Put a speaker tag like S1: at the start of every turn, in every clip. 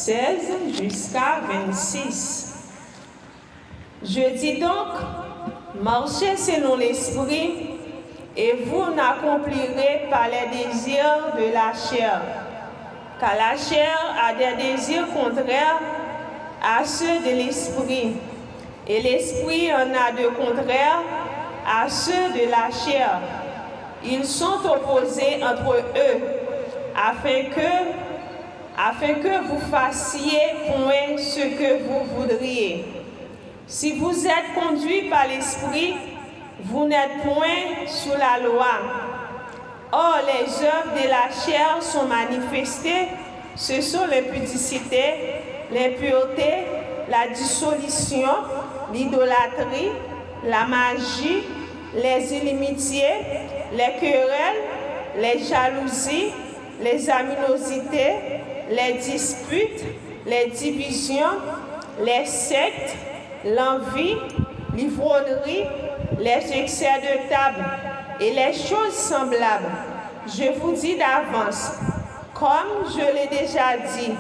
S1: 16 jusqu'à 26. Je dis donc, marchez selon l'esprit, et vous n'accomplirez pas les désirs de la chair. Car la chair a des désirs contraires à ceux de l'esprit, et l'esprit en a de contraires à ceux de la chair. Ils sont opposés entre eux, afin que vous fassiez point ce que vous voudriez. Si vous êtes conduits par l'esprit, vous n'êtes point sous la loi. Or, les œuvres de la chair sont manifestées. Ce sont l'impudicité, l'impureté, la dissolution, l'idolâtrie, la magie, les inimitiés, les querelles, les jalousies, les aminosités, les disputes, les divisions, les sectes, l'envie, l'ivrognerie, les excès de table et les choses semblables. Je vous dis d'avance, comme je l'ai déjà dit,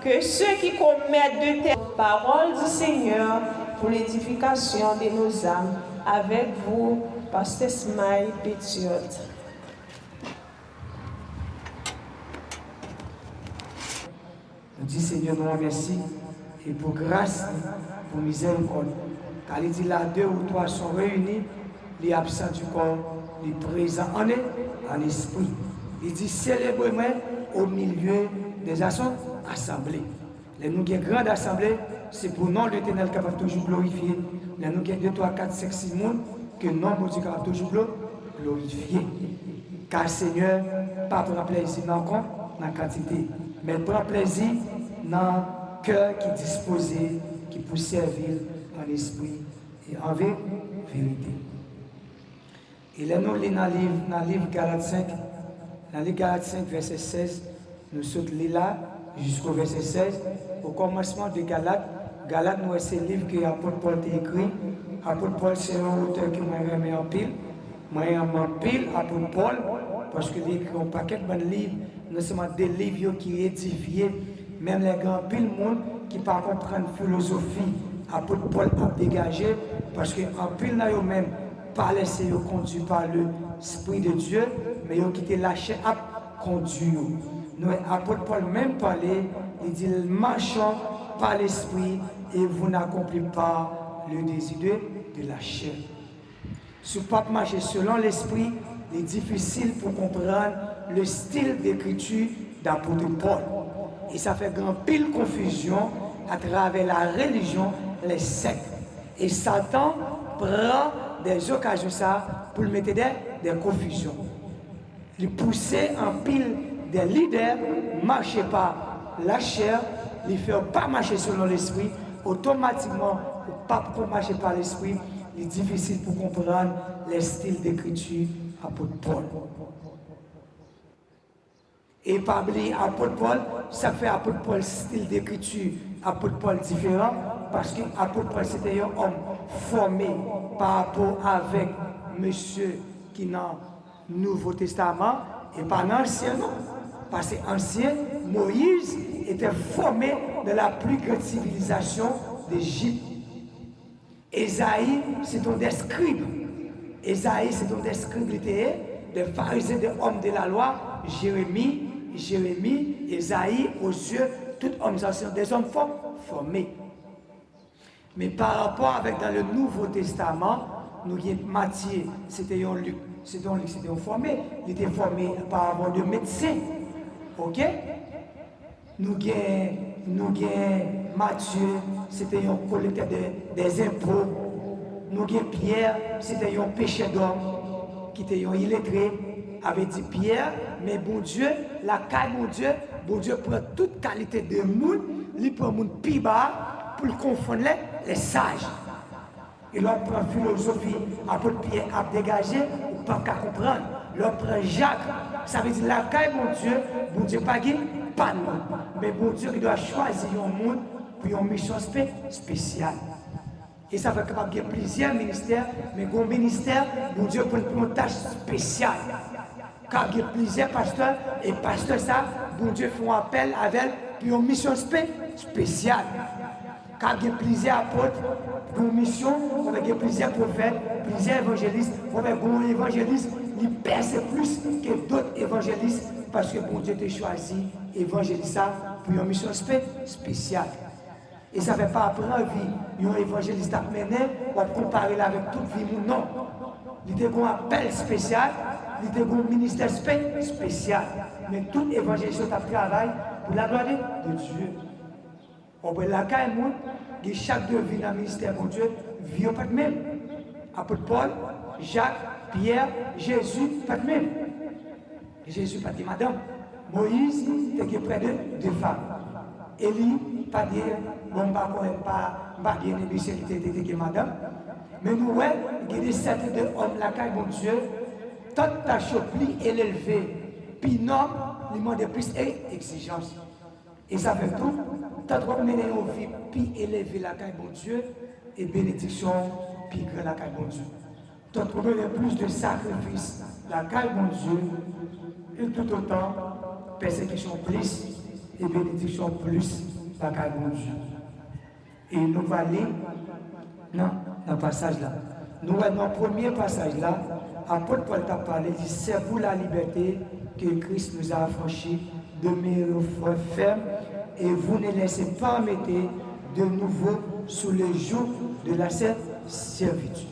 S1: que ceux qui commettent de telles paroles du Seigneur pour l'édification de nos âmes, avec vous, Pasteur Smile Pétiot.
S2: Nous disons Seigneur, nous remercions et pour grâce, pour miséricorde. Car il dit là, 2 ou 3 sont réunis, les absents du corps, les présents en esprit. Il dit célébrez-moi au milieu des assemblées. Les nous avons une grande assemblée, c'est pour nous l'Éternel capable toujours glorifier. Les nous avons 2, 3, 4, 5, 6 monde que non, mon Dieu capable toujours glorifier. Car Seigneur, pas prendre plaisir dans la quantité, mais prend plaisir dans le cœur qui est disposé, qui peut servir en esprit et en vérité. Et là, nous lisons dans le livre Galates 5, dans le livre Galates 5, verset 16, nous sommes là jusqu'au verset 16. Au commencement de Galates, nous c'est le livre que l'apôtre Paul a écrit. L'apôtre Paul, c'est un auteur qui m'a remis en pile. Moi, en pile, l'apôtre Paul, parce qu'il écrit un paquet de livres, non seulement des livres qui édifient, même les grands pile monde qui ne comprennent pas philosophie. L'apôtre Paul a dégagé, parce qu'en pile, nous même pas laissé conduit par l'Esprit de Dieu, mais ils ont quitté la chair à conduire. Nous, l'apôtre Paul même parlé, il dit marchons par l'Esprit et vous n'accomplissez pas le désir de la chair. Si vous ne marchez pas selon l'Esprit, il est difficile pour comprendre le style d'écriture d'apôtre Paul. Et ça fait grand pile confusion à travers la religion, les sectes. Et Satan prend des occasions ça pour mettre des confusions. Il poussait en pile des leaders, marcher par la chair, les faire pas marcher selon l'esprit, automatiquement, pas marcher par l'esprit, il est difficile pour comprendre les styles d'écriture apôtre Paul. Et par apôtre Paul, ça fait apôtre Paul style d'écriture, apôtre Paul différent, parce que apôtre Paul c'était un homme formé par rapport avec monsieur qui dans le Nouveau Testament et pas dans l'Ancien, non. Parce que l'Ancien, Moïse était formé de la plus grande civilisation d'Égypte. Ésaïe, c'est un des scribes. Ésaïe, c'est un des scribes des pharisiens, des hommes de la loi. Jérémie, Ésaïe, aux yeux, tout hommes anciens, des hommes formés. Mais par rapport avec dans le Nouveau Testament, nous avons Matthieu, c'était un Luc, c'était un formé, il était formé par rapport de médecins. Ok? Nous avons Matthieu, c'était un collecteur des impôts. Nous avons Pierre, c'était un pécheur d'homme, qui était un illettré, avait dit Pierre, mais bon Dieu, la caille, bon Dieu prend toute qualité de monde, il prend le monde plus bas pour confondre les sages. Et l'autre prend philosophie, apôtre Pierre a dégagé, ou pas qu'à comprendre. L'autre prend Jacques, ça veut dire la caille, bon Dieu pas de monde. Mais bon Dieu qui doit choisir un monde pour une mission spéciale. Et ça fait qu'il y a plusieurs ministères, mais un ministère, bon Dieu pour une tâche spéciale. Car il y a plusieurs pasteurs, et pasteurs ça, bon Dieu font appel avec puis une mission spéciale. Car il y a plusieurs apôtres pour une mission, il y a plusieurs prophètes, plusieurs évangélistes, il y a un évangéliste qui perce plus que d'autres évangélistes parce que bon Dieu t'a choisi évangéliste pour une mission spéciale. Et ça ne fait pas après vie, un évangéliste à mener, on va comparer avec toute vie, non. Il y a un appel spécial, il y a un ministère spécial. Mais tout évangéliste travaille pour la gloire de Dieu. On peut la caille, et chaque deux vie dans le ministère de Dieu, vit pas de même. Apôtre Paul, Jacques, Pierre, Jésus, pas de même. Jésus pas dit madame. Moïse, il y a près de deux femmes. Élie, pas dire, bon, pas bien aimé, c'était madame. Mais nous, il y a des cercles de hommes, la caille, mon Dieu, toute ta choplie est élevée. Puis non, il demande plus d'exigence. Et ça fait tout. Tant qu'on mène nos vies, puis élever la caille, mon Dieu, et bénédiction, puis grand la caille, mon Dieu. Tant qu'on mène plus de sacrifices, la caille, mon Dieu, et tout autant, persécution plus, et bénédiction plus, la caille, mon Dieu. Et nous allons aller dans le passage là. Nous allons dans le premier passage là, apôtre Paul t'a parlé, il dit c'est pour la liberté que Christ nous a affranchis, demeurez fermes et vous ne laissez pas mettre de nouveau sous le joug de la servitude.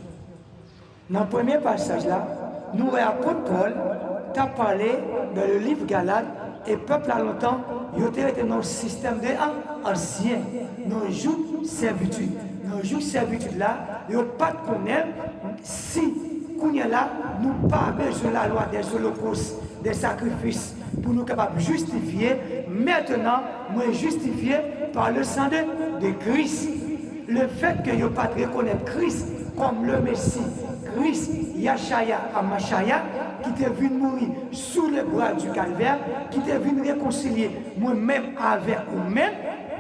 S2: Dans le premier passage là, nous voyons apôtre Paul t'a parlé dans le livre Galates et peuple à longtemps, il était dans le système de ancien, dans le joug de servitude. Dans le joug de servitude là, il n'y a pas de connaître si là, nous pas besoin de la loi des holocaustes, des sacrifices, pour nous capables de justifier. Maintenant, nous justifiés par le sang de Christ. Le fait que nous ne pas reconnaître Christ comme le Messie, Christ, Yashaya, Amashaya, qui est venu mourir sous le bras du calvaire, qui est venu réconcilier moi-même avec vous-même,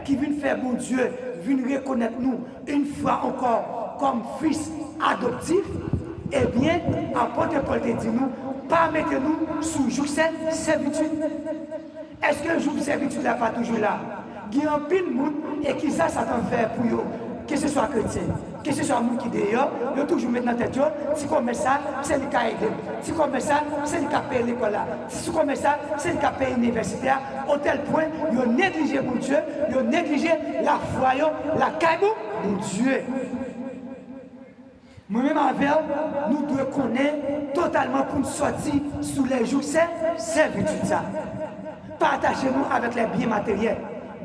S2: qui vient faire mon Dieu, vient reconnaître nous une fois encore comme fils adoptif. Eh bien, apôtre Paul te dit nous, pas mettez-nous sous joug de servitude. Est-ce que le joug de servitude n'est pas toujours là? Il y a un pile de monde et qui ça t'en fait pour eux, que ce soit chrétien, que ce soit monde qui d'ailleurs, ils ont toujours mettre dans la tête, si comme ça, c'est le cas aidé. Si comme ça, c'est le cas payer l'école là. Si comme ça, c'est le cas payer universitaire. Au tel point, ils ont négligé mon Dieu, ils ont négligé la foi, la caille mon Dieu. Moi-même avec nous devons connaître totalement pour nous sortir sous les jours de servitude. Partagez-nous avec les biens matériels.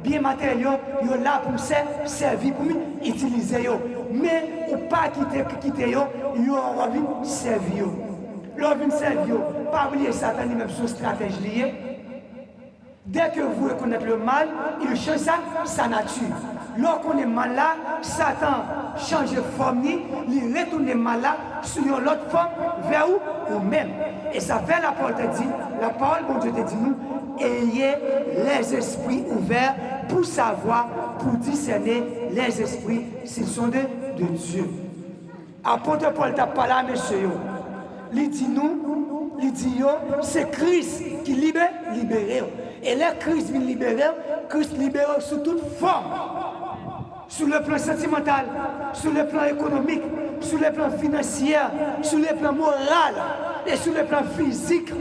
S2: Biens matériels, ils sont là pour nous servir, pour nous utiliser. Mais ou pas quitter, ils ont envie de servir. Ils ont envie de servir. Pas oublier Satan lui-même son stratégie liée. Dès que vous reconnaissez le mal, il change sa nature. Lorsqu'on est mal là, Satan change de forme, il retourne mal là sur une autre forme vers vous-même. Et ça fait la parole te dit, la parole bon Dieu te dit nous, ayez les esprits ouverts pour savoir, pour discerner les esprits s'ils sont de Dieu. Apôtre Paul t'a parlé à monsieur. Il dit nous, il dit c'est Christ qui libère. Et là, Christ vient libérer, Christ libère sous toute forme. Sur le plan sentimental, sur le plan économique, sur le plan financier, sur le plan moral et sur le plan physique.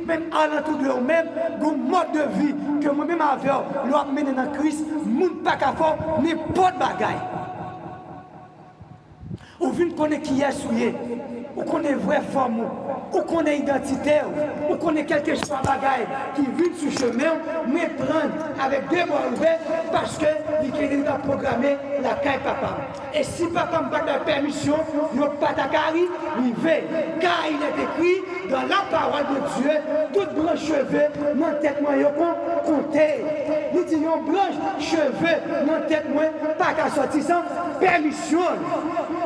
S2: Même à l'entour de nous-mêmes, un mode de vie que moi-même avec l'on mené dans Christ, nous ne pas qu'à faire n'importe bagaille. Ou vient connaître qui est souillé, ou connaît vraie forme, ou connaît identité, ou connaît quelque chose de bagaille qui vient sur le chemin, mais prendre avec deux bras ouverts parce que il a programmé la caille papa. Et si papa me donne la permission, il n'a pas ta carrière, il va. Car il est écrit dans la parole de Dieu, toute branche cheveux, dans tête moi, compter. Il dit, une branche cheveux, dans tête moi, pas qu'à sortir sans permission.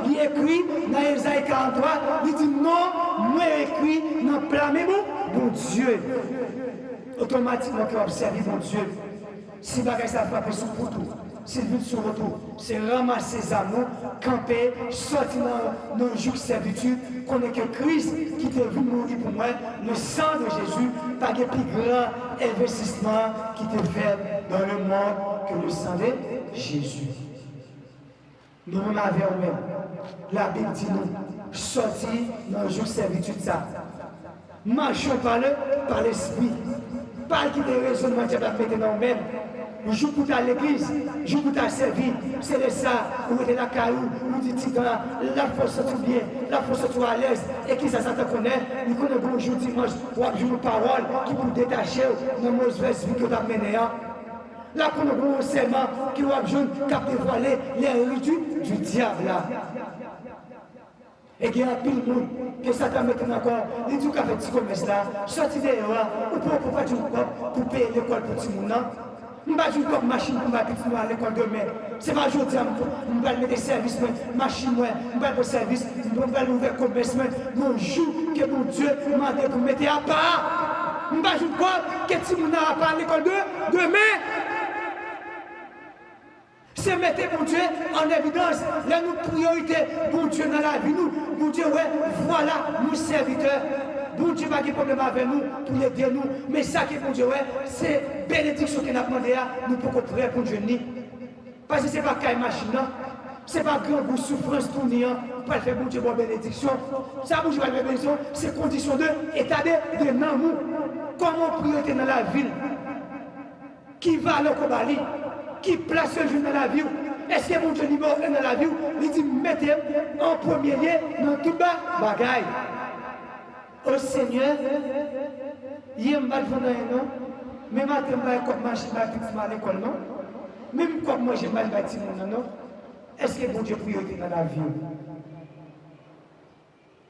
S2: Il écrit dans Ésaïe 43, il dit non, moi écrit dans le plan même, mon Dieu. Automatiquement, tu observes mon Dieu. Si bagage ça frappe sur pour tout. s'il vient sur retour, c'est ramasser ses amours, camper, sortir dans nos jours de servitude, qu'on est que Christ qui est venu mourir pour moi, le sang de Jésus, pas de plus grand investissement qui te fait dans le monde que le sang de Jésus. Nous l'avons même. La Bible dit nous, sortir dans le jour de servitude ça. Marchons par l'esprit. Pas qui des raisonnements que tu vas mettre dans nous-mêmes. Le jour pour à l'église, le jour pour servir, c'est de ça, où est la caillou, où dit la force tout bien, la force tout à l'aise, et qui ça te connaît, il connaît bonjour dimanche, ou à une parole qui peut détacher dans la mauvaise vie que tu as menée. Là, qu'on a un serment qui va dévoiler les rites du diable. Et il y a un pile de monde que Satan met encore, il dit qu'il a fait petit commerce là, sorti dehors, ou pour pas du pour payer l'école pour tout le monde. Je ne vais pas jouer comme machine pour ma petite à l'école demain. Ce n'est pas aujourd'hui, je vais mettre des services, machine, je vais faire service, je vais ouvrir commerce, mon jour que mon Dieu m'a dit pour mettre à part. Je ne vais pas jouer comme que tout le monde a à l'école demain. C'est mettre mon Dieu en évidence, là nous priorité, bon Dieu dans la vie, nous, bon Dieu, ouais, voilà, nous serviteurs, bon Dieu pas de problème avec nous, pour aider nous, mais ça qui est bon Dieu, ouais, c'est bénédiction qu'il a demandé à nous pour qu'on prie pour Dieu. Parce que ce n'est pas qu'une machine, ce n'est pas grand goût souffrance tournée, pour faire bon Dieu bonne bénédiction. Ça, bon Dieu, bonne bénédiction, c'est condition de état de nous. Comment priorité dans la ville, qui va à l'Okobali, qui place le jour dans la vie. Est-ce que mon Dieu niveau dans la vie? Il dit mettez en premier lieu dans tout bas bagaille. Au Seigneur, il y a un mal dans non, même à comme machine à l'école non, même comme moi j'ai mal bâti non. Est-ce que mon Dieu priorité dans la vie?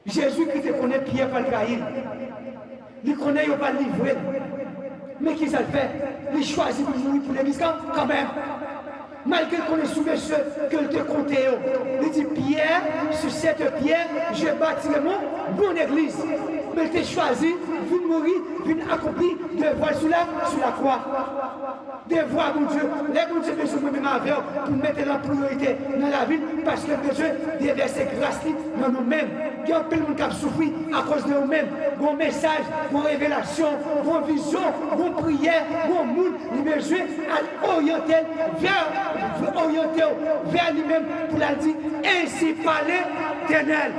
S2: Jésus qui te connaît Pierre pas le trahir. Il connaît il pas livrer. Mais qui ça le fait? Il choisit de mourir pour l'église quand même. Malgré qu'on est sous ceux que te comptait. Il dit Pierre, sur cette pierre, je bâtirai mon église. Mais il t'a choisi, de mourir, de accomplir, de voir sur la croix. De voir mon Dieu. Les bon Dieu besoin de même avec pour mettre la priorité dans la vie parce que besoin de verser grâce dans nous-mêmes. Il y a un peu de monde qui a souffert à cause de nous-mêmes. Bon message, bon révélation, bon vision, bon prière, bon monde, il a besoin à orienter vers lui-même pour la dire ainsi parler d'éternel.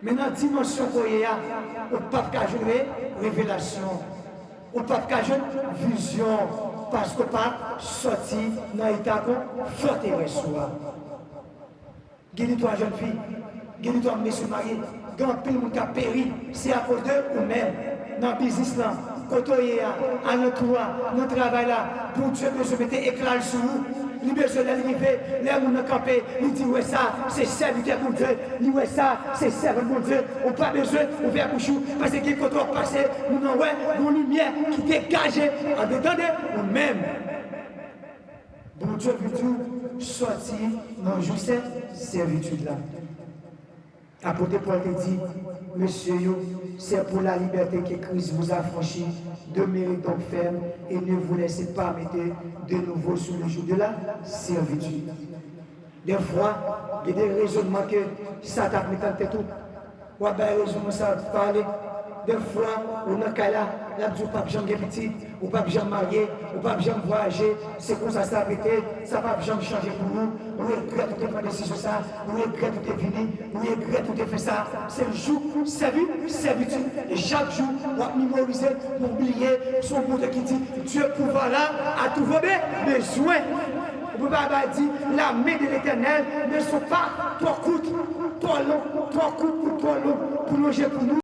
S2: Maintenant, dimension qu'on y a, au pape qui a joué révélation, au pape qui a joué vision, parce qu'on pas sorti dans l'état qu'on forteresse. Guéris-toi, jeune fille, guéris-toi, monsieur marié, grand pile monde qui a péri, c'est à cause d'eux ou même dans le business là, quand on est à notre travail là, pour Dieu, je mettais éclat sur nous. Il besoin d'arriver, les gens ont campé, il dit ouais ça, c'est serviteur pour Dieu, il dit ouais ça, c'est serveur pour Dieu, on n'a pas besoin d'ouvrir la bouche, parce que quand on passe, nous avons une lumière qui dégage en dedans de nous-mêmes. Bon Dieu veut tout sortir dans le jour de cette servitude-là. Apôtre Paul te dit, monsieur, c'est pour la liberté que Christ vous a franchi. Demeurez donc ferme et ne vous laissez pas mettre de nouveau sous le joug de la servitude. Des fois, il y a des raisonnements que ça t'a mis en tête. Ou bien, raisonnement ça parler. Des fois, on a cas là, là, tu pas jamais petit, ou pas jamais marié, ou pas jamais voyager, c'est comme ça ça a pété, ça va jamais changer pour nous. On regrette tout est décision ça, on regrette tout est fini, on regrette tout est fait ça. C'est le jour, servitude. Et chaque jour, on va mémoriser, oublier son monde qui dit Dieu pourvoira à tous vos besoins. On peut pas dire la main de l'Éternel ne sont pas trop courtes, trop longues, trop courtes, trop longues pour loger pour nous.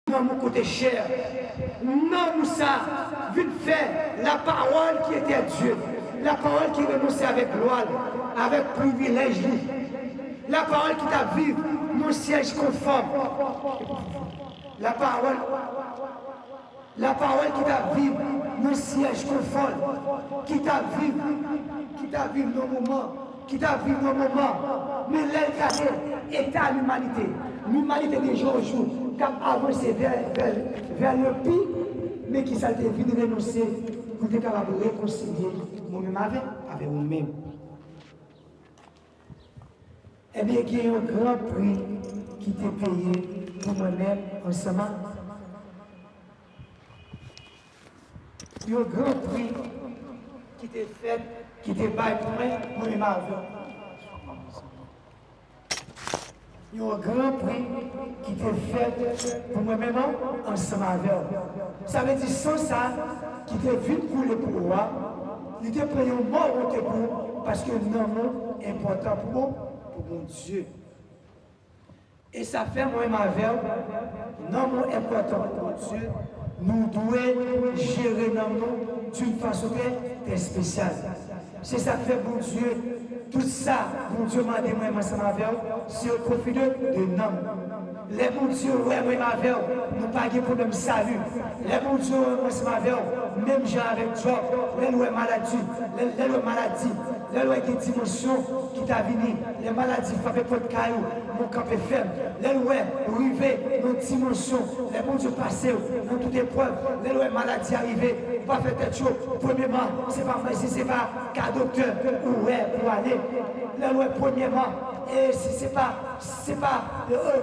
S2: dans mon côté cher. Non, ça, vite fait, la parole qui était Dieu, la parole qui renonçait avec gloire, avec privilège, la parole qui t'a vu, mon siège conforme, la parole qui t'a vu, mon siège conforme, qui t'a vu nos moments, mais l'État est à l'humanité des jours au jour, cap avancer vers le pire, mais qui s'est vu de renoncer pour être capable de réconcilier moi-même avec vous-même. Eh bien, il y a un grand prix qui t'est payé pour moi-même ensemble. Il y a un grand prix qui t'est fait, qui t'est payé pour moi-même avec. Il y a un grand prix qui t'est fait pour moi-même ensemble avec. Ça veut dire sans ça, qui t'est vite couler pour moi, il t'est pris un mort pour parce que non, est important pour mon Dieu. Et ça fait moi-même avec, non, est important pour mon Dieu. Nous devons gérer nos d'une façon très spéciale. C'est ça fait bon Dieu. Tout ça, bon Dieu m'a dit moi ensemble avec c'est au profit de nous. Les bons dieux, ouais, moi avec nous pas de problème salut. Les bons dieux, moi ensemble avec même gens avec toi, les lois maladies, les lois qui dimension qui t'a venu, les maladies frappées pour le caillou, mon camp est ferme, les lois arrivées dans une dimension, les bons dieux passés dans toute épreuve, les lois maladies arrivées, pas faire tête chaud. Premièrement, c'est pas qu'un docteur ou ouais pour aller. Les lois premièrement, et si c'est pas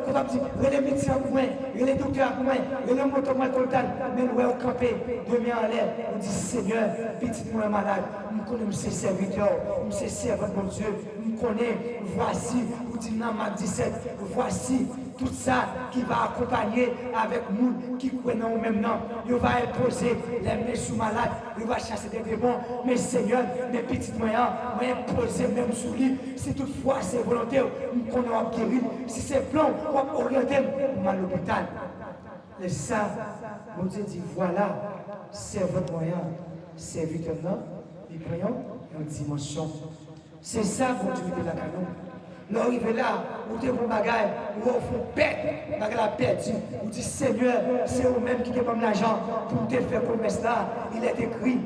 S2: comment dire, les médecins pour moi, les docteurs pour moi, les motos total, mais nous au campé, demain en l'air, on dit Seigneur, petit moi malade, nous connaissons ses serviteurs, nous sommes servants de mon Dieu, nous connaissons, voici, vous dites dans Marc 17, voici tout ça qui va accompagner avec nous qui croient au même nom. Il va imposer les mains sous malades, il va chasser des démons. Mais Seigneur, mes petits moyens, moi imposer même sous lui. Si toutefois c'est volontaire, nous connaissons guérir. Si c'est plan, on va orienter à l'hôpital. Et ça, mon Dieu dit voilà, c'est votre moyen, c'est vite-maintenant, nous prions en dimension. C'est ça, mon Dieu, de la canon. L'arrivée là, vous avez un bagage, vous avez bête, bagage la perdu. Vous dites Seigneur, c'est vous-même qui dépend de l'argent pour te faire promesse là. Il est écrit.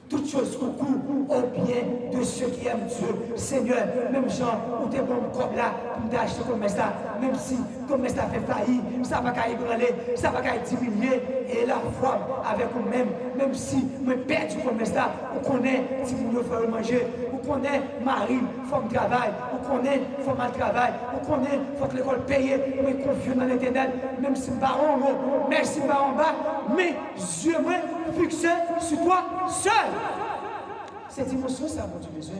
S2: Toutes choses concourent au bien de ceux qui aiment Dieu. Seigneur, même Jean, où t'es bon comme là, pour t'acheter comme ça, même si comme ça fait faillir, ça va pas ébranler, ça va pas diminuer, et la foi avec vous-même, même si me perds comme ça, on connaît si vous ne faites manger, on connaît Marie, femme travail, on connaît femme mal travail, on connaît faut que l'école paye, mais confiant dans l'éternel, même si pas en haut, merci pas en bas, mais Dieu me fixe sur toi seul. Cette émotion, ça a mon Dieu besoin.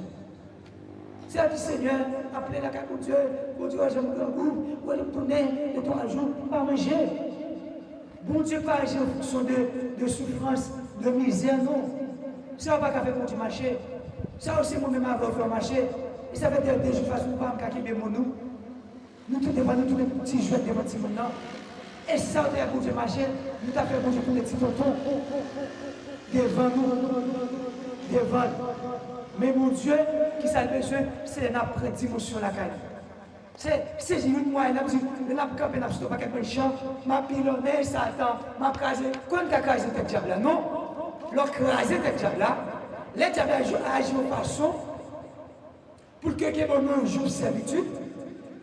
S2: C'est à dire Seigneur, appelez la carte pour Dieu, bon Dieu, j'aime un grand goût, vous allez me tourner les 3 jours, pas manger. Bon Dieu, pas agir en fonction de souffrance, de misère, non. Ça va pas faire mon Dieu marcher. Ça aussi, moi-même, avant de faire marcher. Et ça fait des jours, façon, pas me caquer mon nous. Nous tous devant nous, tous les petits jouets devant petit monde. Et ça, on a bon Dieu marcher, nous t'avons fait bon Dieu pour les petits tontons. Devant nous, devant. Mais mon Dieu, qui s'est besoin, c'est la dimension de la caille. C'est une moyenne, je n'ai pas de quelque chose, ma pilonné, Satan, ma crasé. Quand tu as crasé le diable là, non? L'on crasé le diable là, les diables agissent de façon pour que quelqu'un ait un jour de servitude,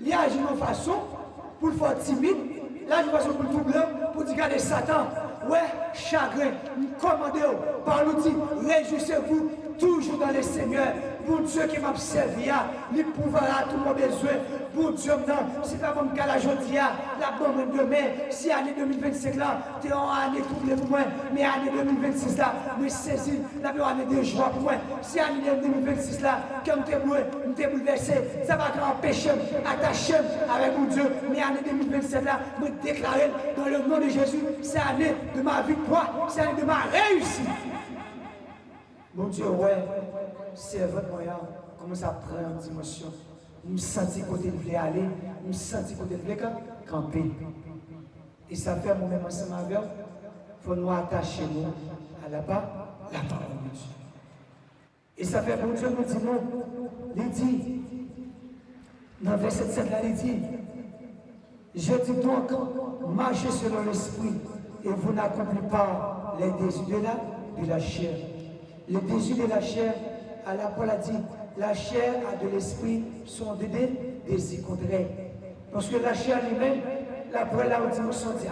S2: il agit de façon pour le faire timide, là de façon pour le tout blanc, pour dire regardez Satan, ouais, chagrin, commandez-vous, par l'outil, réjouissez-vous toujours dans le Seigneur. Pour Dieu qui m'a servi, il pourra tout mon besoin. Pour Dieu, non, c'est pas mon cas la journée, la bonne demain, si l'année 2025 là, tu es en année troublée pour moi, mais l'année 2026 là, me saisis, la bonne année de joie pour moi. Si l'année 2026 là, comme tu es bouleversé, ça va t'empêcher, attacher avec mon Dieu, mais l'année 2027 là, me déclarer dans le nom de Jésus, c'est l'année de ma victoire, c'est l'année de ma réussite. Mon Dieu, ouais, c'est votre moyen, comment ça prend en dimension. Nous sentons côté de voulait aller, nous sentons côté de voulait camper. Et ça fait moi-même ensemble avec vous, il faut nous attacher nous à la parole de Dieu. Et ça fait bon Dieu nous dit non, il dit, dans verset 7 là, il dit, je dis donc, marchez selon l'esprit, et vous n'accomplissez pas les désirs de la chair. Les désirs de la chair, à la Paul a dit, la chair et de l'esprit sont des désirs contraires. Parce que la chair lui-même, la Paul là où dit, sont dit,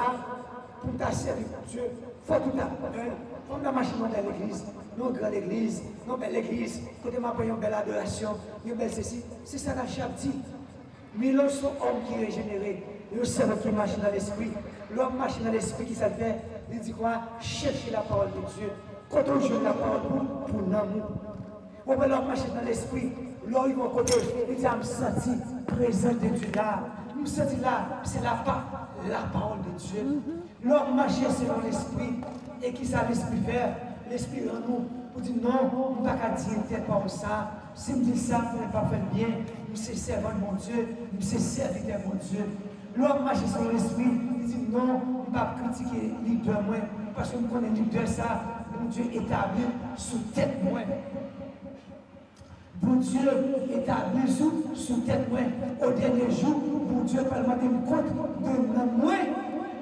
S2: pour ta servir Dieu, il faut tout apprendre. Comme la machine dans l'église, nous grande église, nous belle église, côté ma une belle adoration, nous belle ceci. C'est ça la chair dit. Mais l'homme sont hommes qui régénérés, le cerveau qui marche dans l'esprit, l'homme marche dans l'esprit qui ça fait, il dit quoi? Chercher la parole de Dieu. Quand on joue la parole pour l'amour. On va leur marcher dans l'esprit, l'homme ils vont côté, il dit, je me sens présent de Dieu là. Nous senti là, c'est la parole de Dieu. L'homme marcher selon l'esprit, et qui ça l'esprit faire? L'esprit en nous, pour dire non, on ne peut pas dire telle parole ça. Si me dit ça, vous n'avez pas fait bien, nous sommes servants de mon Dieu, nous sommes serviteurs de mon Dieu. L'homme marche sur l'esprit, il dit non, on ne peut pas critiquer les deux moi, parce que nous connaissons les deux ça, mon Dieu établi sous tête moi. Bon Dieu établi sous tête moi. Au dernier jour, bon Dieu va demander compte de moi.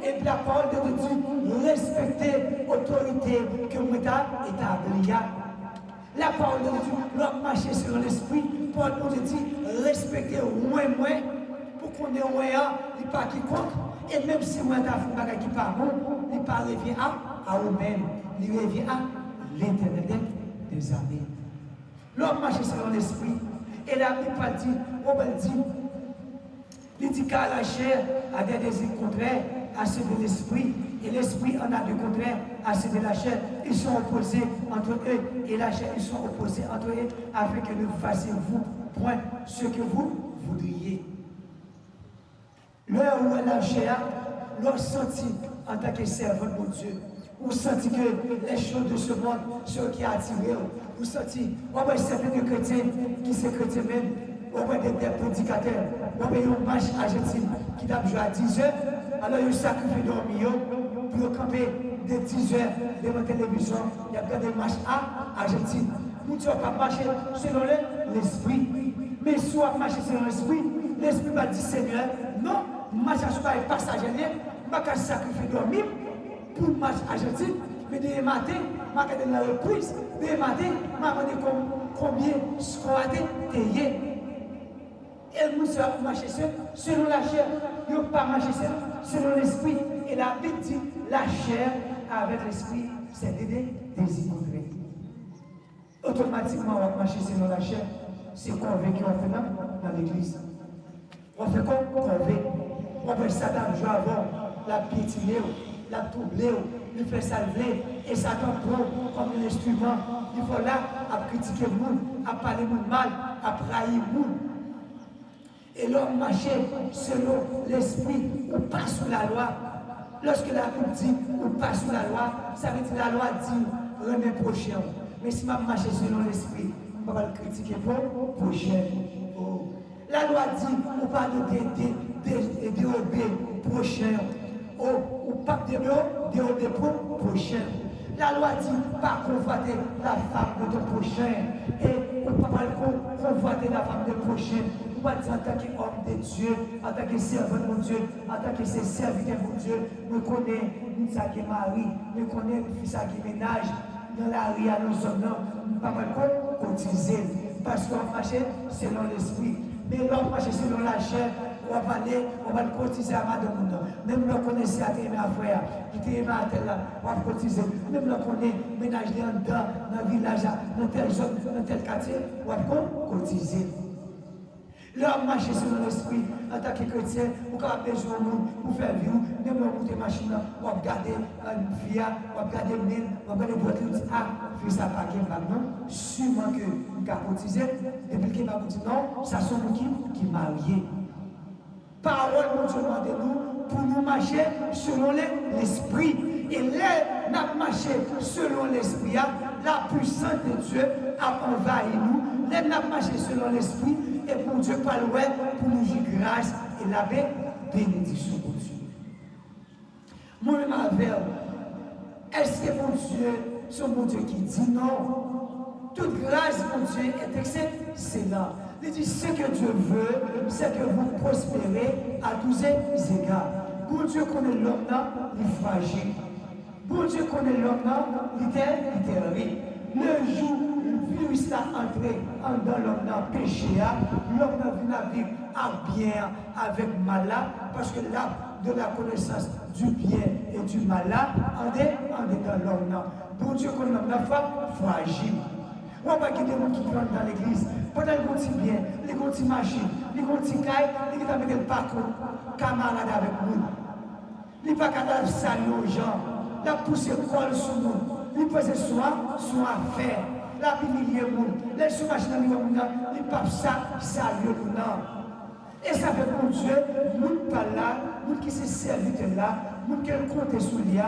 S2: Et puis la parole de Dieu dit, respecter l'autorité que moi établie. La parole de Dieu, l'homme marcher sur l'esprit, Paul nous dit, respecter moi, pour qu'on ait un, il n'est pas quiconque. Et même si moi, t'as fait un bagage qui n'est pas bon, il ne pas revient à vous-même, il revient à l'éternel des armées. L'homme marche selon l'esprit, et la Bible dit, on va dire, il dit qu'à la chair a des désirs contraires à ceux de l'esprit, et l'esprit en a des contraires à ceux de la chair. Ils sont opposés entre eux, et la chair, ils sont opposés entre eux, afin que vous fassiez vous, point, ce que vous voudriez. L'heure où la chair, l'on sentit en tant que servant de Dieu, vous sentez que les choses de ce monde, ce qui a attiré, vous sentez, on voit certains chrétiens qui sont chrétiens même, on voit des prédicateurs, on voit une marche argentine qui doit jouer à 10 heures, alors ils sacrifient dormir pour camper de 10 heures devant la télévision, il y a des marches à Argentine. Nous ne sommes pas marcher selon l'esprit, mais soit marcher selon l'esprit, l'esprit va dire Seigneur, non, marche à ce passager, je ne vais pas sacrifier dormir. Pour le match Argentine, mais dès le matin, je vais dans la reprise, dès le matin, je vais demander combien score a été. Et nous sommes marchés selon la chair, nous ne pas marcher selon l'esprit. Et la Bible dit, la chair avec l'esprit, c'est des désirs contraires. Automatiquement, on va marcher selon la chair, c'est convaincu qu'on fait dans l'église. On fait quoi? On fait Satan jouer avant, la piétiner. La tourner, il fait salver, et Satan prend comme un instrument. Il faut là à critiquer le monde, à parler le monde mal, à trahir le monde. Et l'homme marchait selon l'esprit, ou pas sous la loi. Lorsque la Bible dit ou pas sous la loi, ça veut dire que la loi dit remets prochain. Mais si je marche selon l'esprit, on va le critiquer pour prochain. Oh. La loi dit ou pas de dérober prochain. Ou pas de prochain. La loi dit pas convoiter la femme de ton prochain. Et ou pas convoiter la femme de ton prochain. Ou pas dire en tant qu'homme de Dieu, en tant que servant de mon Dieu, en tant que serviteur de mon Dieu, nous connaissons nous qui mari, nous connaissons nous fils qui ménage dans la rue à nos hommes, nous pas mal cotiser. Parce qu'on marche selon l'esprit. Mais l'homme marche selon la chair. On va le cotiser à madame. Même le connaissez à tes frères, qui t'aime à tel là, on va cotiser. Même le connaît, ménage dans le village, dans telle zone, dans tel quartier, on va cotiser. L'homme marche selon l'esprit, en tant que chrétien, on va besoin de nous pour faire vivre, même le monter machine, on va garder une vie, on va garder une mine, on va garder une boîte, on va dire, fais ça pas qu'il maintenant, sûrement que nous avons cotisé, depuis qu'il m'a dit non, ça sont nous qui mariés. Parole, mon Dieu, demandez-nous pour nous marcher selon l'esprit. Et là, nous marcher selon l'esprit, la puissance de Dieu a envahi nous. Là, nous marcher selon l'esprit, et pour Dieu, pour nous dire grâce et la bénédiction pour Dieu. avec. Est-ce que mon Dieu, c'est mon Dieu qui dit non? Toute grâce, mon Dieu, est excellente. Il dit, ce que Dieu veut, c'est que vous prospérez à tous les égards. Bon Dieu connaît l'homme, il est fragile. Bon Dieu connaît l'homme, il est terrible. Le jour où le virus a entré dans l'homme, péché, l'homme vient vivre à bien avec mal, parce que l'arbre de la connaissance du bien et du mal, on est dans l'homme. Bon Dieu connaît l'homme fragile. On va quitter les gens qui plantent dans l'église. Pendant les gens qui bien, les gens qui machines, les gens qui caillent, les gens qui mettent le parcours, camarades avec nous. Les gens qui saluent aux gens, la pousse colle sur nous, les poser soin affaires, la humilier nous, les sous-machines dans les papes saluent nous. Et ça fait pour Dieu, nous pas là, nous qui sommes serviteurs là, nous qui comptons sur lui,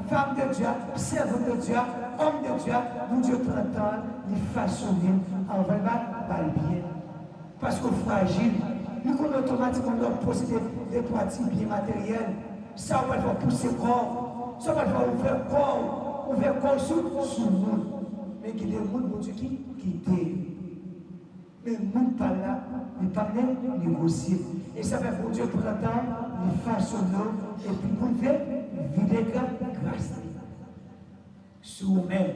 S2: femme de Dieu, servant de Dieu, homme de Dieu, nous Dieu prend le temps de façonner en vraiment pas le bien. Parce que fragile, nous qu'on automatiquement doit posséder des pratiques bien matérielles. Ça va faire pousser le corps, ça va faire ouvrir corps sur nous. Mais il y a des gens, mon Dieu, qui t'aident. Mais le monde pas là, il pas négocier. Et ça fait pour Dieu prend le temps de façonner et puis pour faire vider grâce. Sur vous-même.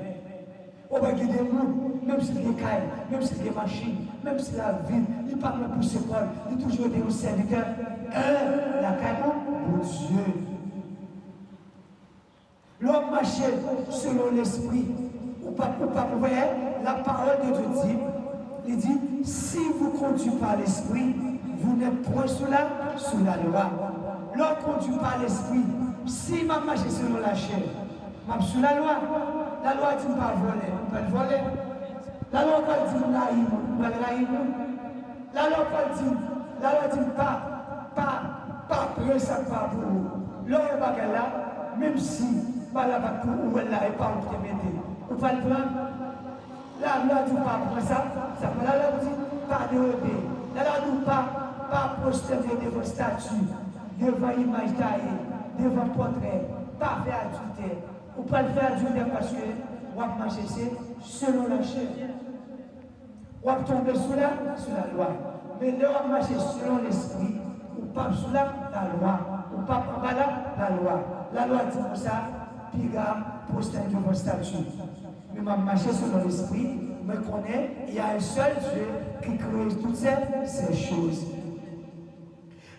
S2: On va guider nous, même si les cailles, même si les machines, même si la ville, il ne parle pas pour ses paroles, il a toujours été un serviteur. La caille pour Dieu. L'homme marchait selon l'esprit. Ou pas, vous voyez, la parole de Dieu dit, il dit, si vous conduisez par l'esprit, vous n'êtes point sous la loi. L'homme conduit par l'esprit. Si m'a marché selon la chair, m'a sous la loi. La loi dit pas voler, pas voler. La loi dit naïf, pas naïf. La loi dit pas prendre ça pas pour vous. L'homme va là, même si pas la pas pour vous là et pas vous te mettez. Vous pas le prendre. La loi dit pas prendre ça, la loi dit pas dérober. La loi dit pas prosterner devant statue, devant image taillée, devant portrait, pas faire adultère. Ou pas le faire adultère parce que vous marchez selon la chair. Vous tomber sous la loi. Mais là, vous marchez selon l'esprit, ou pas sous la loi, ou pas en bas la loi. La loi dit comme ça, pigam, prosterner devant statue. Mais je marche selon l'esprit, me connais, il y a un seul Dieu qui crée toutes ces choses.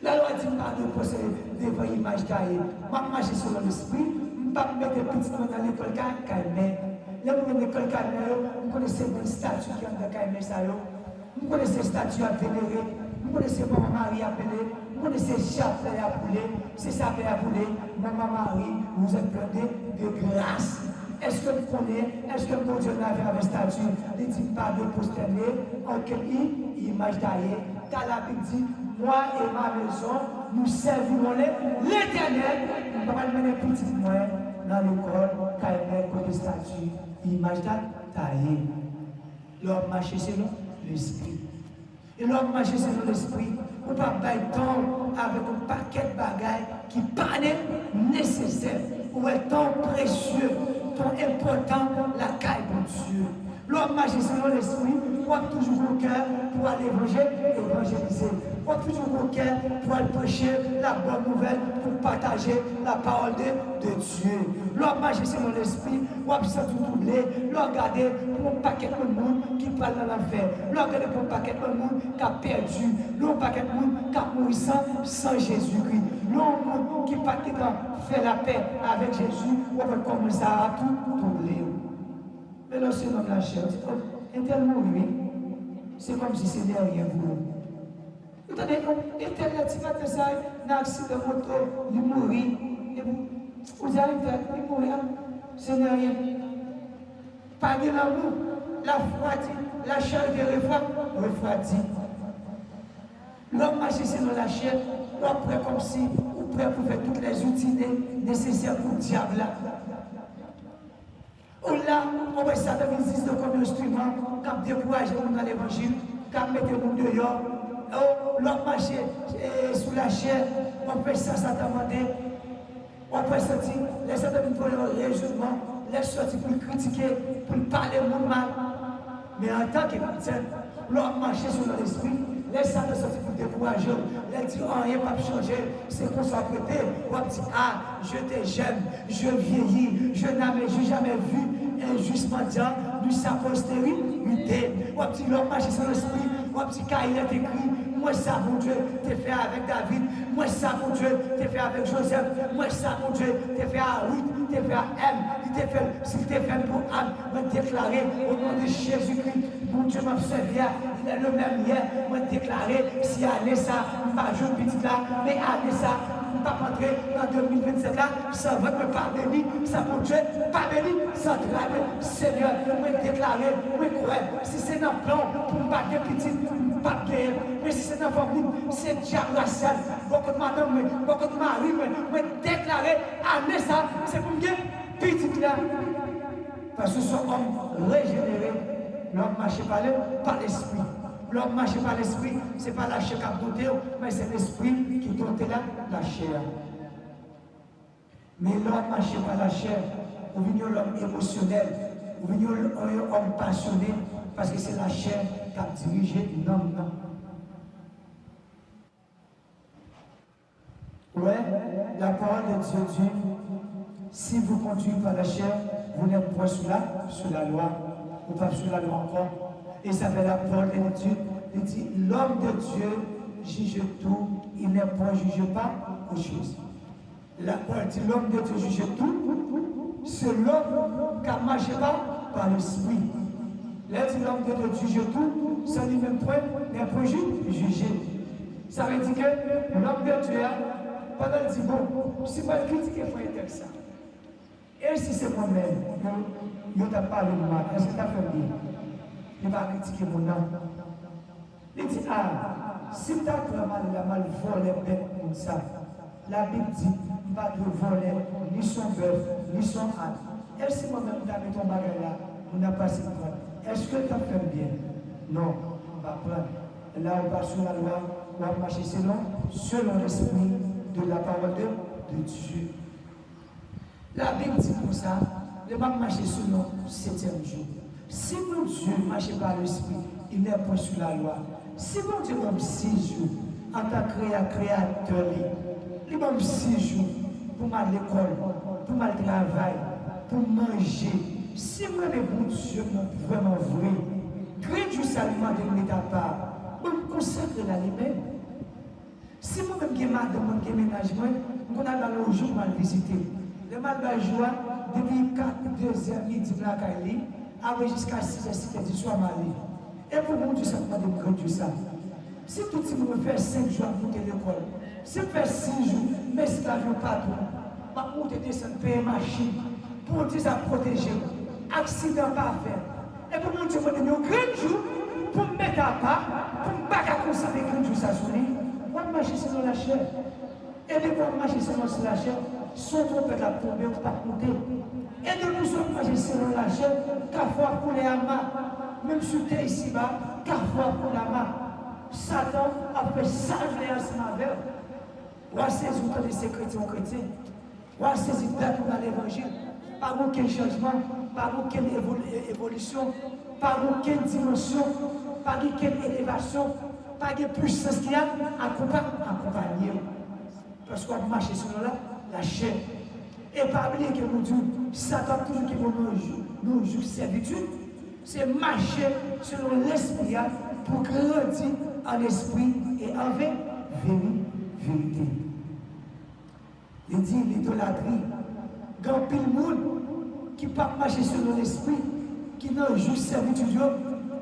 S2: La loi dit pas de posséder devant l'image taillée. Je marche selon l'esprit, je ne vais pas mettre des petits dans l'école Caïmé. Là, vous avez l'école Caïmé, vous connaissez une statue qui est dans Caïmé, vous connaissez statue à vénérer, vous connaissez Maman Marie à vénérer, vous connaissez Chapelet à pouler, c'est ça à pouler. Maman Marie, vous êtes plein de grâce. Est-ce que vous connaissez, est-ce que mon Dieu n'a avec statue, il dit pas de prosterner, en quelle image taillée, t'as la Bible dit, moi et ma maison, nous servirons l'Éternel, nous ne pouvons pas mener petit moins dans l'école, Caïmé, côté statue, image taillée. L'homme marche selon l'esprit. Et l'homme marche selon l'esprit, on ne peut pas bailler temps avec un paquet de bagailles qui n'est pas nécessaire, ou est tant précieux, tant important, la caille de Dieu. L'homme marche selon l'esprit, on a toujours au cœur pour aller évangéliser. On a toujours au cœur pour aller prêcher la bonne nouvelle, pour partager la parole de Dieu. L'homme marche selon l'esprit, on a besoin de tourner, l'homme regarder pour un paquet de monde qui parle dans l'enfer. L'homme regarder pour un paquet de monde qui a perdu. L'homme paquet de monde qui a mouru sans Jésus-Christ. L'homme qui pas fait la paix avec Jésus, on va commencer à tout tourner. Mais là, c'est dans la chair. Il est tellement oui. C'est comme si c'était rien pour nous. Vous entendez, Internet, si vous ça, un accident de moto, il mourit. Vous allez faire, il mourit. Ce n'est rien. Pas de l'amour, la froidie, la chair de refroidie. L'homme marche dans la chair, l'homme prêt comme si, ou prêt pour faire tous les outils nécessaires pour le diable. Ou là, on va ça dans l'existence comme instrument, qui a découragé dans l'évangile, qui a mis le monde dehors. L'homme marche sous la chair, on fait ça, ça demande. On peut sortir, les amis pour leur raisonnement, les sortir pour critiquer, pour parler de mal. Mais en tant que chrétien, l'on marche sur l'esprit, les salles sortir pour décourager, les dire oh, rien pas changer, c'est pour s'apprêter. On dit ah, je te j'aime, je vieillis, je n'ai jamais vu injustement dire, nous sa postérité. On dit l'on marche sur l'esprit, on dit car il est écrit, moi ça mon Dieu, t'es fait avec David, moi ça mon Dieu, t'es fait avec Joseph, moi ça mon Dieu, t'es fait à Ruth, t'es fait à M, il t'est fait, s'il t'est fait pour Anne, me déclarer au nom de Jésus-Christ, mon Dieu m'a servi, il est le même hier, me déclarer, si année ça, pas jeune petit là, mais année ça, pas rentrer en 2027 là, ça va me pas béni, ça mon Dieu, pas béni, ça travaille, Seigneur, me déclarer, me croire, si c'est un plan pour me battre petit, pas gagner, mais si c'est un famille, c'est diable la seule, beaucoup de madame, beaucoup de mari, me déclarer, année ça, c'est pour me dire, petit là, parce que ce sont hommes régénérés, l'homme marche par l'esprit. L'homme marche par l'esprit, ce n'est pas la chair qui a doté, mais c'est l'esprit qui dote la chair. Mais l'homme marche par la chair, ou venir l'homme émotionnel, ou venir l'homme passionné, parce que c'est la chair qui a dirigé l'homme. Ouais, la parole de Dieu dit, si vous conduisez par la chair, vous n'êtes pas sous la loi, ou pas sous la loi encore. Et ça fait la parole de Dieu. Il dit, l'homme de Dieu juge tout, il n'est pas juge pas aux choses. La parole dit, l'homme de Dieu juge tout, c'est l'homme qui a marché par l'esprit. Là, dit l'homme de Dieu juge tout, ça lui-même point, n'est pas jugé. Ça veut dire que l'homme de Dieu, pendant il dit, bon, si moi je critique, il faut être ça. Et si c'est moi-même, je t'ai parlé de mal, est-ce que tu as fait bien? Il va critiquer mon âme. Il dit, ah, si tu as mal volé bête comme ça, la Bible dit, pas de voler ni son bœuf, ni son âne. Est-ce que moi-même, tu as mis ton bagage là, on n'a pas si prendre? Est-ce que tu as fait bien? Non, on va prendre. Là, on va sur la loi, on va marcher selon l'esprit de la parole de Dieu. La Bible dit comme ça, on va marcher selon le 7e jour. Si mon Dieu marche par l'esprit, il n'est pas sous la loi. Si mon Dieu m'a 6 jours en tant que créateur, il m'a 6 jours pour aller à l'école, pour aller au travail, pour manger. Si moi, mon Dieu, m'a vraiment vrai, grand Dieu s'aliment de l'état part, je me consacre à lui-même. Si moi-même, j'ai madame, j'ai ménagement, on a dans le jour pour mal visiter. Le mal de joie, depuis 2h midi, la Kaili, jusqu'à 6h du soir, Marie. Et pour mon Dieu, ça m'a demandé ça. Si tout le monde fait 5 jours pour monter l'école, si je fais 6 jours, mais si la vie pas tout, je vais descendre, payer machine, pour Dieu ça protéger, accident pas faire. Et pour mon Dieu, je vais donner un grand jour pour me mettre à part, pour ne pas consacrer grand jour ça sur lui. On va marcher selon la chair. Et dès qu'on marche selon la chair, son trompette la tomber pour ne pas monter. Et de nous sommes marcher selon la chair, parfois pour les amas, même si tu es ici-bas, parfois pour la main. Satan a fait salver ensemble avec eux. On a saisi de ces chrétiens. On a saisi d'être dans l'évangile. Par aucun changement, par aucune évolution, par aucune dimension, par aucune élévation, par aucune puissance qu'il y a accompagner. Parce qu'on marche sur la chair. Et pas oublier que nous disons, Satan toujours qui veut nous jouer servitude, c'est marcher selon l'esprit pour grandir en esprit et en vérité. Il dit l'idolâtrie. Quand pile monde qui ne peut pas marcher selon l'esprit, qui n'a joué servitude,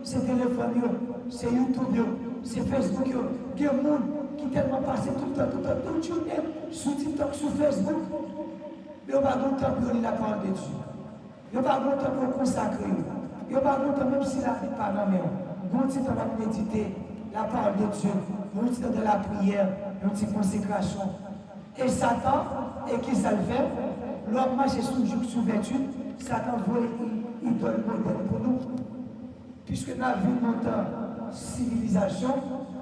S2: c'est téléphone, c'est YouTube, c'est Facebook. Il y a des gens qui tellement passé tout le temps, toute journée, sur TikTok, sur Facebook. Mais on va pas temps pour lire la parole de Dieu. Il n'y a pas de temps pour consacrer. Il n'y a pas de temps même si la vie n'est pas dans même. Bon temps pour méditer la parole de Dieu. Bon temps de la prière, une petite consécration. Et Satan, et qui ça le fait? L'homme marche sous vêtu. Satan voit il donne le modèle pour nous. Puisque nous avons vu longtemps civilisation,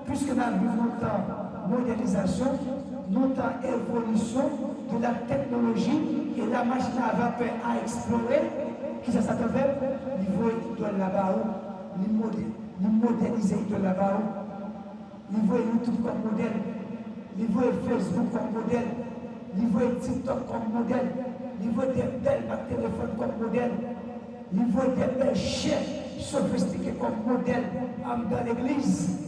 S2: puisque nous avons vu longtemps modernisation, notre évolution de la technologie et la machine à vapeur à explorer, qui ça fait niveau idole là-bas, moderniser idole là-bas, niveau YouTube comme modèle, niveau Facebook comme modèle, niveau TikTok comme modèle, niveau des belles téléphones comme modèle, niveau des belles chaînes sophistiquées comme modèle dans l'église.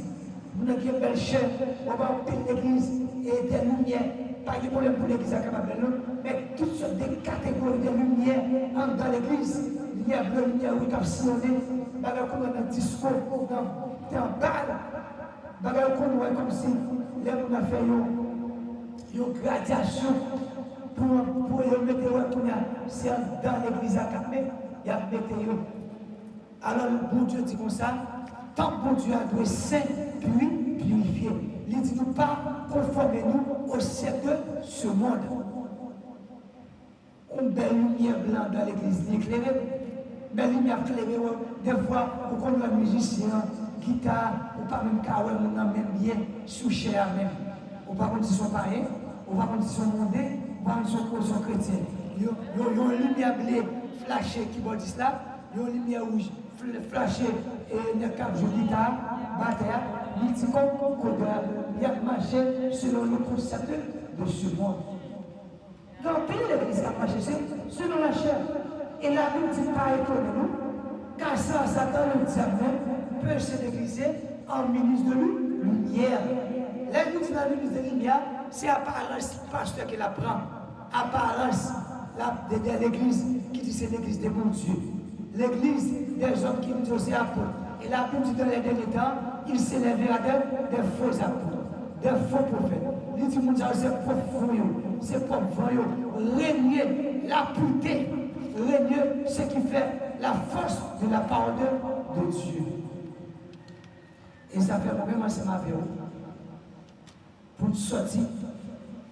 S2: Nous avons une belle chaîne, on va obtenir l'église et des lumières. Pas de problème pour l'église à Capabelle, mais toutes sortes de catégories de lumières dans l'église. Lumière bleue, lumière rouge, qui a sillonné, bagarre comme dans un disco, dans un bal, bagarre comme si les gens ont fait une gradation pour mettre c'est dans l'église à Capabelle, il y a météo. Alors le bon Dieu dit comme ça, tant que bon Dieu a doué saint, puis purifié. Il dit nous pas conformer nous au siècle de ce monde. Une belle lumière blanche dans l'église éclairée, belle lumière éclairée, des fois, vous connaissez un musicien, guitare, ou pas même carré, on même bien, sous chair même. Ou pas comme si sont païens, ou pas comme si sont mondés, ou pas comme si sont chrétiens. Il y a une lumière bleue flashée qui bordisse là, il y a une lumière rouge flashée et le cap de guitare, batteur, multicom, codeur, il y a marché selon le concept de ce monde. Dans le pays, l'église a marché selon la chair. Et la Bible dit pas étonner nous, car ça, Satan, le diable même, peut se déguiser en ministre de lumière. L'église dans la ministre de lumière, c'est apparence pasteur qui la prend. Apparence de l'église qui dit c'est l'église des bons dieux. L'église des hommes qui nous disent aussi apôtres. Et la Bible dit dans les derniers temps, il s'élèvera des faux apôtres, des faux prophètes. Il dit, c'est profond, c'est profond, régner la pureté, régner ce qui fait la force de la parole de Dieu. Et ça fait moi-même, c'est ma vie. Pour sortir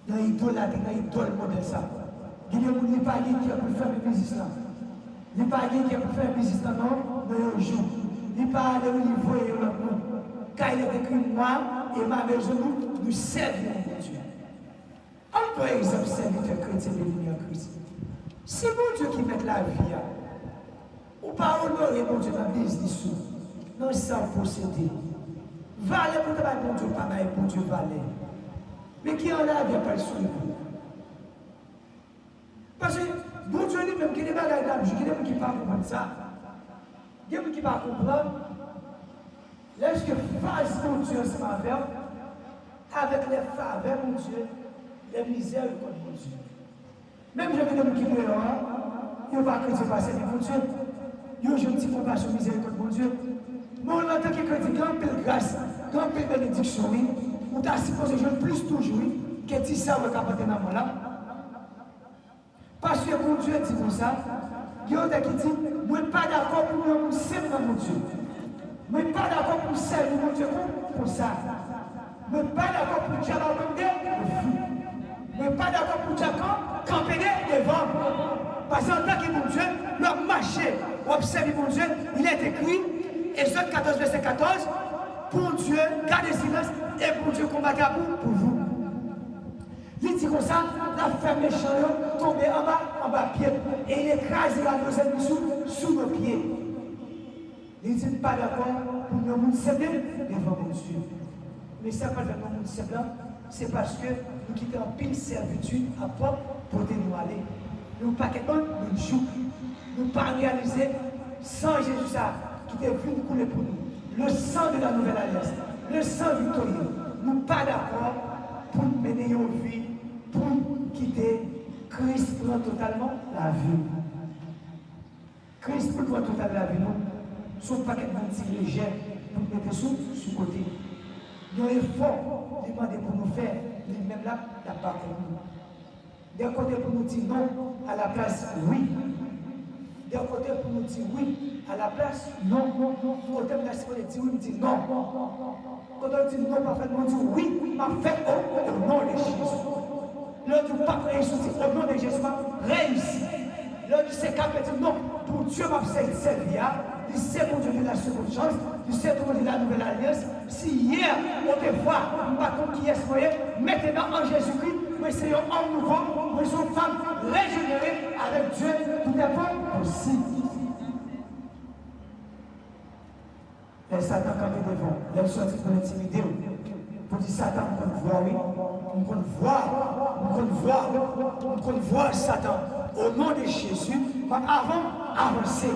S2: dans l'idolâtrie, dans l'idole modèle ça. Il y a des gens qui ne pas pour faire une business là. Il n'y a pas qui pour faire un business là, non, mais un jour. Il n'y a pas de niveau et l'autre non. Car il est écrit moi et ma maison, nous servons Dieu. En par exemple, serviteur chrétien béni en Christ. C'est mon Dieu qui met la vie. Ou pas honorer mon Dieu dans le business. Non, sans posséder. Valet pour travailler pour Dieu, pas mal pour Dieu valet. Mais qui en a, il n'y a pas le souhait. Parce que bon Dieu lui-même, qui n'est pas là, il y a des gens qui ne peuvent pas comprendre ça. Il y a des gens qui ne peuvent pas comprendre. Lorsque face mon Dieu ensemble avec les faveurs, mon Dieu, les misères contre mon Dieu. Même si je dis qu'il y a il ne va pas chrétien passer de mon Dieu. Il y a une petite compassion, misère contre mon Dieu. Mais en tant que chrétien, grand pile grâce, grand pile bénédiction, on t'a supposé jouer plus toujours que dit ça, on va capter dans mon là. Parce que mon Dieu dit comme ça, il y a des qui disent, moi, je ne suis pas d'accord pour nous servir dans mon Dieu. Je ne suis pas d'accord pour servir mon Dieu comme ça. Je ne suis pas d'accord pour Dieu abandonner le fou. Je ne suis pas d'accord pour Dieu camper devant. Parce qu'en tant que mon Dieu, le marché, observer mon Dieu, il est écrit, Exode 14, verset 14, pour Dieu, gardez silence et pour Dieu combattra pour vous. Il dit comme ça, la femme méchante tombe en bas pied et il écrase la deuxième sous nos pieds. Il dit pas d'accord pour nous servir devant mon Dieu. Mais ça pas devant mon Dieu, c'est parce que nous quittons en pile servitude à pas pour nous aller. Nous pas qu'être nous jouons. Nous pas réaliser sans Jésus ça qui est venu couler pour nous. Le sang de la nouvelle alliance, le sang victorieux. Nous pas d'accord pour mener une vie, pour quitter. Christ prend totalement la vie. Christ prend totalement la vie. Son paquet de léger pour mettre sous côté. Nous effort demandé pour nous faire, lui-même là, la part pour nous. D'un côté pour nous dire non à la place oui. D'un côté pour nous dire oui à la place non. Au terme de la seconde, dit oui, nous dit non. Quand on dit non, parfait, on dit oui, parfait au nom de Jésus. L'autre du pape réussit au nom de Jésus, réussit. L'autre du sécap dit non, pour Dieu m'a servi, il sait qu'on donne la seconde chance, il sait qu'on donne la nouvelle alliance. Si hier, on te voit, on ne va pas qui est moyen, maintenant en Jésus-Christ, nous essayons en nouveau, nous sommes femmes régénérées avec Dieu, tout est possible. Et Satan, quand il est devant, il est sorti pour l'intimider. Pour dire Satan, on voit, oui, on voit Satan. Au nom de Jésus, avant avancer.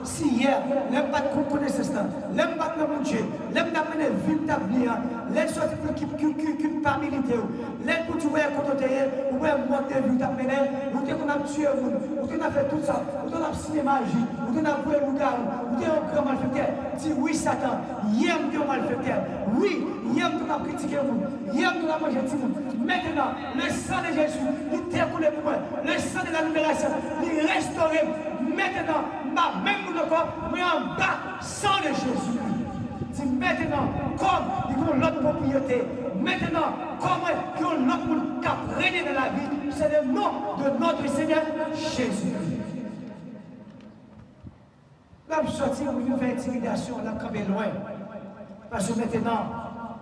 S2: Si hier, l'aime pas de connaissance, l'aime pas de mon Dieu, l'aime d'amener vite d'avenir, l'aime sorti pour qu'il pas militaire, l'aime pour tu vois quand tu es, ou bien monter vite d'amener, ou tu qu'on a tué, ou tu as fait tout ça, ou tu as signé magie, ou tu as pris le gars, ou tu es un grand malfaiteur. Dis oui, Satan, hier tu es un malfaiteur. Oui, hier tu as critiqué, hier tu as mangé tout. Maintenant, le sang de Jésus, il t'est coulé pour moi. Le sang de la nouvelle alliance, il restauré. Maintenant, même pour le corps, mais en bas, sang de Jésus. Dis maintenant, comme ils ont l'autre propriété, maintenant, comme ils ont l'autre monde qui a régné dans la vie, c'est le nom de notre Seigneur Jésus. Là, je suis sorti, vous faire intimidation, là, quand même loin. Parce que maintenant,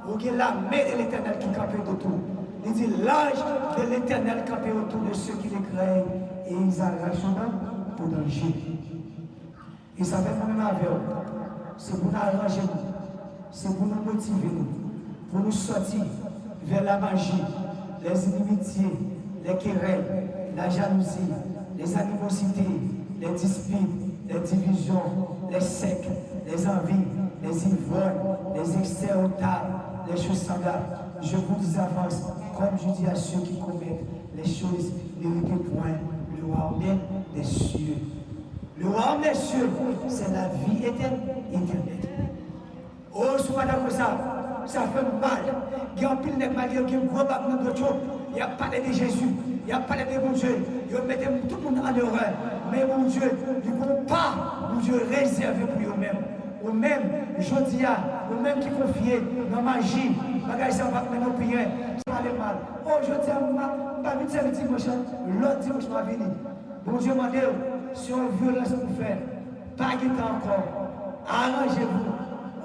S2: vous avez la main de l'Éternel qui campe autour. Il dit l'âge de l'Éternel campé autour de ceux qui les craignent et ils arrachent pour danger. Et ça fait moi-même avec eux. C'est pour nous arranger nous. C'est pour nous motiver nous. Pour nous sortir vers la magie, les inimitiés, les querelles, la jalousie, les animosités, les disputes, les divisions, les sectes, les envies, les ivrognes, les excès au table, les choses semblables. Je vous avance, comme je dis à ceux qui commettent les choses méritées point, le royaume des cieux. Le royaume des cieux, c'est la vie éternelle. Oh, ce matin comme ça fait mal. Il y a un pile de mal, il y a un gros bâtiment de choses. Il a parlé de Jésus, il a parlé de mon Dieu. Il a mis tout le monde en horreur. Mais mon Dieu, il ne peut pas, mon Dieu, réservé pour eux-mêmes. Ou même, je dis à, ou même qui confient dans la magie, bagage ça va mettre nos prières, ça va aller mal. Oh, je dis à moi, pas vite samedi dimanche, l'autre dimanche va venir. Bon Dieu m'a dit, si on violence vous fait, pas quitter encore, arrangez-vous,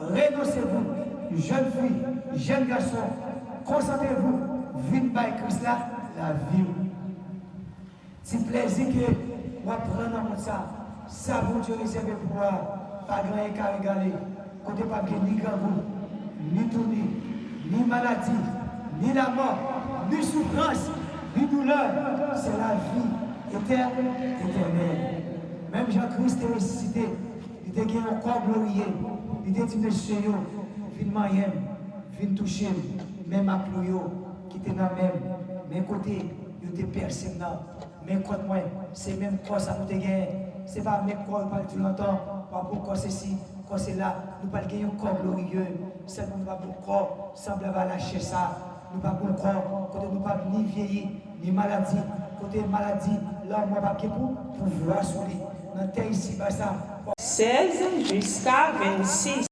S2: renoncez-vous, jeune fille, jeune garçon, concentrez-vous, vite par Christ là, la vie. C'est plaisir que moi prendre dans ça, bon Dieu réservé pour moi. Pas grand écart égalé, côté pas ni grand goût, ni tournis, ni maladie, ni la mort, ni souffrance, ni douleur. C'est la vie éternelle. Même Jean-Christ est ressuscité, il était gagné un corps glorieux, il était dit monsieur, viens m'aïm, viens toucher, même à Clouyo, qui était dans même côté, il était personne là, mais contre moi, c'est même quoi ça nous gagné, c'est pas même quoi, il parle tout longtemps. Pas pour ceci, quand c'est là, nous pas gagner un corps glorieux, seulement nous pas pour corps semblable à lâcher ça, nous pas pour corps, côté nous pas ni vieillir, ni maladie, côté maladie, là moi pas pour voir sur lui, dans terre ici, ça.
S1: 16 jusqu'à 26.